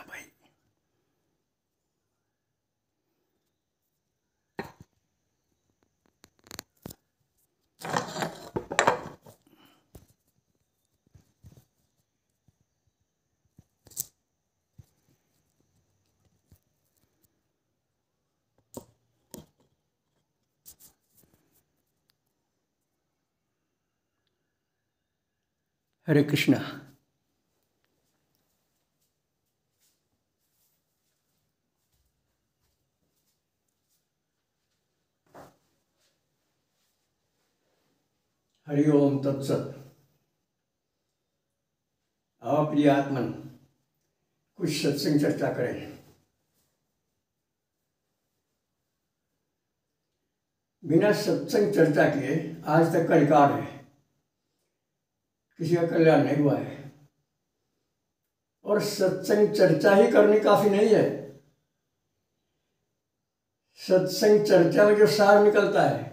हाँ भाई। हरे कृष्णा। हरि ओम तत्सत। आओ प्रिय आत्मन, कुछ सत्संग चर्चा करें। बिना सत्संग चर्चा किए आज तक का रिकॉर्ड है, किसी का कल्याण नहीं हुआ है। और सत्संग चर्चा ही करनी काफी नहीं है। सत्संग चर्चा में जो सार निकलता है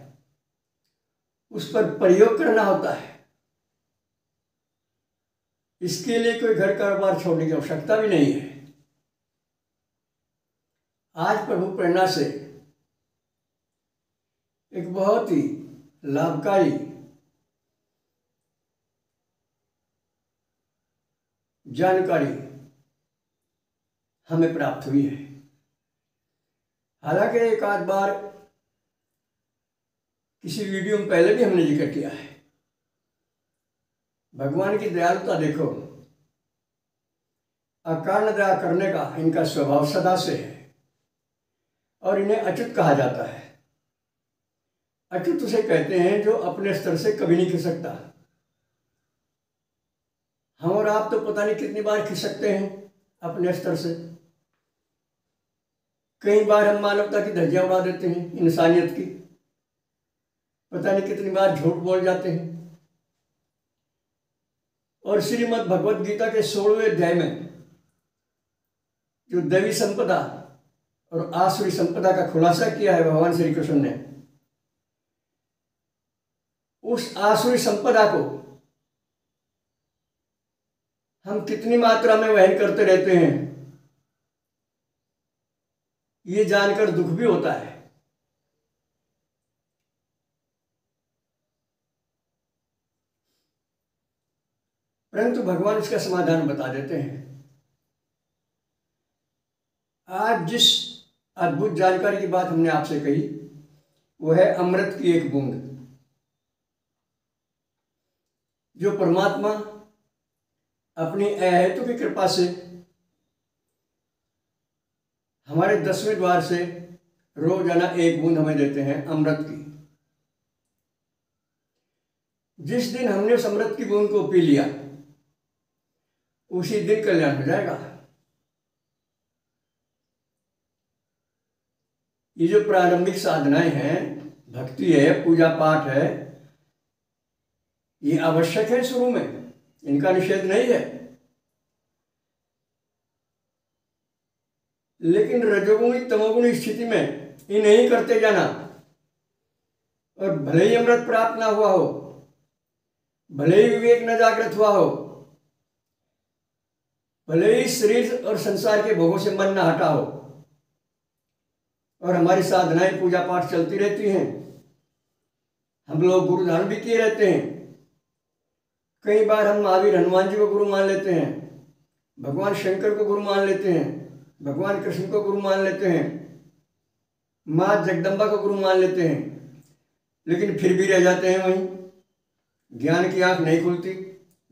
उस पर प्रयोग करना होता है। इसके लिए कोई घर कारोबार छोड़ने की आवश्यकता भी नहीं है। आज प्रभु प्रेरणा से एक बहुत ही लाभकारी जानकारी हमें प्राप्त हुई है। हालांकि एक आध बार किसी वीडियो में पहले भी हमने जिक्र किया है। भगवान की दयालुता देखो, अकारण दया करने का इनका स्वभाव सदा से है और इन्हें अच्युत कहा जाता है। अच्युत उसे कहते हैं जो अपने स्तर से कभी नहीं खिसकता। हम और आप तो पता नहीं कितनी बार खिसकते हैं अपने स्तर से। कई बार हम मानवता की धज्जियां उड़ा देते हैं, इंसानियत की। पता नहीं कितनी बार झूठ बोल जाते हैं। और श्रीमद् भगवद गीता के 16वें अध्याय में जो दैवी संपदा और आसुरी संपदा का खुलासा किया है भगवान श्री कृष्ण ने, उस आसुरी संपदा को हम कितनी मात्रा में वहन करते रहते हैं, ये जानकर दुख भी होता है। परंतु भगवान इसका समाधान बता देते हैं। आज जिस अद्भुत जानकारी की बात हमने आपसे कही वो है अमृत की एक बूंद, जो परमात्मा अपनी अहेतु की कृपा से हमारे 10वें द्वार से रोजाना एक बूंद हमें देते हैं अमृत की। जिस दिन हमने उस अमृत की बूंद को पी लिया उसी दिन कल्याण हो जाएगा। ये जो प्रारंभिक साधनाएं हैं, भक्ति है, पूजा पाठ है, ये आवश्यक है शुरू में, इनका निषेध नहीं है। लेकिन रजोगुणी तमोगुणी स्थिति में इन्हें ही करते जाना, और भले ही अमृत प्राप्त ना हुआ हो, भले ही विवेक न जागृत हुआ हो, भले ही शरीर और संसार के भोगों से मन न हटा हो, और हमारी साधनाएं पूजा पाठ चलती रहती हैं, हम लोग गुरु धारण भी किए रहते हैं। कई बार हम महावीर हनुमान जी को गुरु मान लेते हैं, भगवान शंकर को गुरु मान लेते हैं, भगवान कृष्ण को गुरु मान लेते हैं, माँ जगदम्बा को गुरु मान लेते हैं, लेकिन फिर भी रह जाते हैं वहीं। ज्ञान की आंख नहीं खुलती,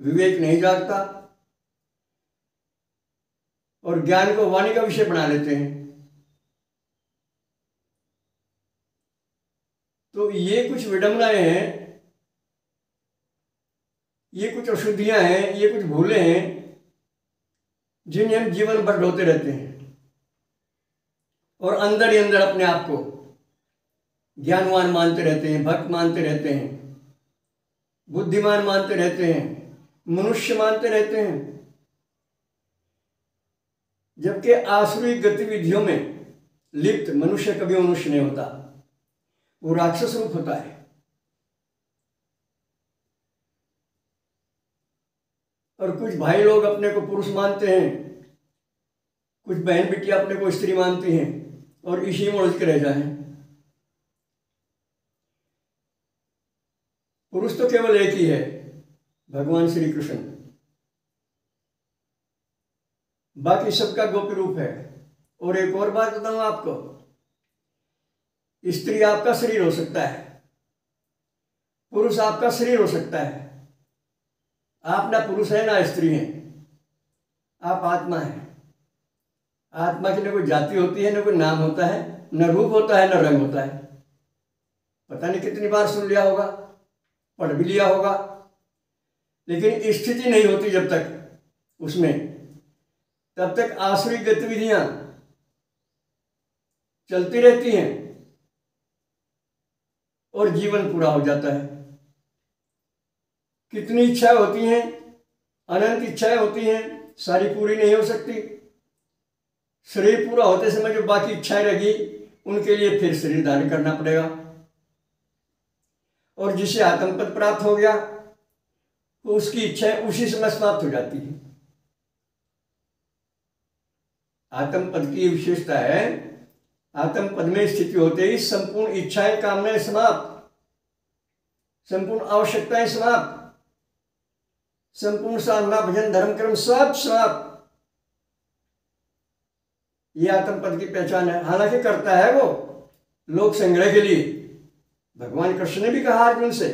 विवेक नहीं जागता, और ज्ञान को वाणी का विषय बना लेते हैं। तो ये कुछ विडंबनाएं हैं, ये कुछ अशुद्धियां हैं, ये कुछ भूलें हैं जिन्हें हम जीवन भर ढोते रहते हैं, और अंदर ही अंदर अपने आप को ज्ञानवान मानते रहते हैं, भक्त मानते रहते हैं, बुद्धिमान मानते रहते हैं, मनुष्य मानते रहते हैं। जबकि आसुरी गतिविधियों में लिप्त मनुष्य कभी मनुष्य नहीं होता, वो राक्षस रूप होता है। और कुछ भाई लोग अपने को पुरुष मानते हैं, कुछ बहन बिटिया अपने को स्त्री मानती हैं और इसी में उलझ के रह जाए। पुरुष तो केवल एक ही है, भगवान श्री कृष्ण, बाकी सबका गोपी रूप है। और एक और बात बताऊं आपको, स्त्री आपका शरीर हो सकता है, पुरुष आपका शरीर हो सकता है। आप ना पुरुष है ना स्त्री है, आप आत्मा है। आत्मा की न कोई जाति होती है, न कोई नाम होता है, न रूप होता है, न रंग होता है। पता नहीं कितनी बार सुन लिया होगा, पढ़ भी लिया होगा, लेकिन स्थिति नहीं होती जब तक उसमें, तब तक आसुरी गतिविधियां चलती रहती हैं और जीवन पूरा हो जाता है। कितनी इच्छाएं होती हैं, अनंत इच्छाएं होती हैं, सारी पूरी नहीं हो सकती। शरीर पूरा होते समय जो बाकी इच्छाएं रही, उनके लिए फिर शरीर धारण करना पड़ेगा। और जिसे आत्मपद प्राप्त हो गया, तो उसकी इच्छाएं उसी समय समाप्त हो जाती है। आत्मपद की विशेषता है, आत्मपद में स्थिति होते ही संपूर्ण इच्छाएं कामनाएं समाप्त, संपूर्ण आवश्यकताएं समाप्त, संपूर्ण साधना भजन धर्म कर्म सब समाप्त। ये आत्मपद की पहचान है। हालांकि करता है वो लोक संग्रह के लिए। भगवान कृष्ण ने भी कहा अर्जुन से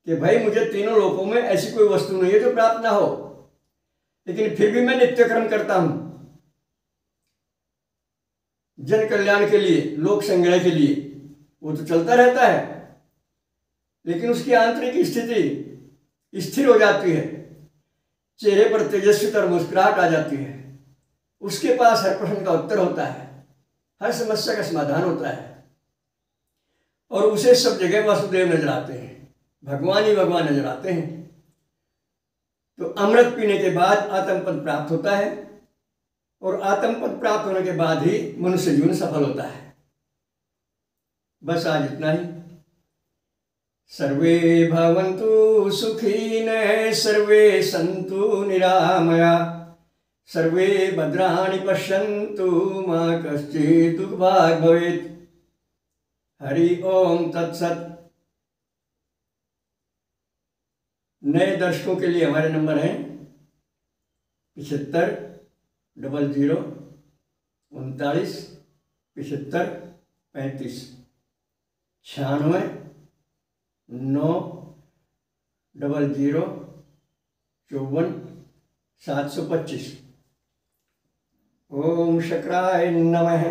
कि भाई मुझे तीनों लोकों में ऐसी कोई वस्तु नहीं है जो प्राप्त ना हो, लेकिन फिर भी मैं नित्य कर्म करता हूं जन कल्याण के लिए, लोक संग्रह के लिए। वो तो चलता रहता है, लेकिन उसकी आंतरिक स्थिति स्थिर हो जाती है, चेहरे पर तेजस्वी तर मुस्कुराहट आ जाती है, उसके पास हर प्रश्न का उत्तर होता है, हर समस्या का समाधान होता है, और उसे सब जगह वासुदेव नजर आते हैं, भगवान ही भगवान नजर आते हैं। तो अमृत पीने के बाद आत्मपद प्राप्त होता है, और आत्मपद प्राप्त होने के बाद ही मनुष्य जीवन सफल होता है। बस आज इतना ही। सर्वे भवन्तु सुखिनः, सर्वे सन्तु निरामया, सर्वे भद्राणि पश्यन्तु, मा कश्चित् दुःखभाग् भवेत्। हरि ओम तत्सत। नए दर्शकों के लिए हमारे नंबर हैं 75 00 39 75 35, 96 9 00 54 725। ओम शक्राय नमः।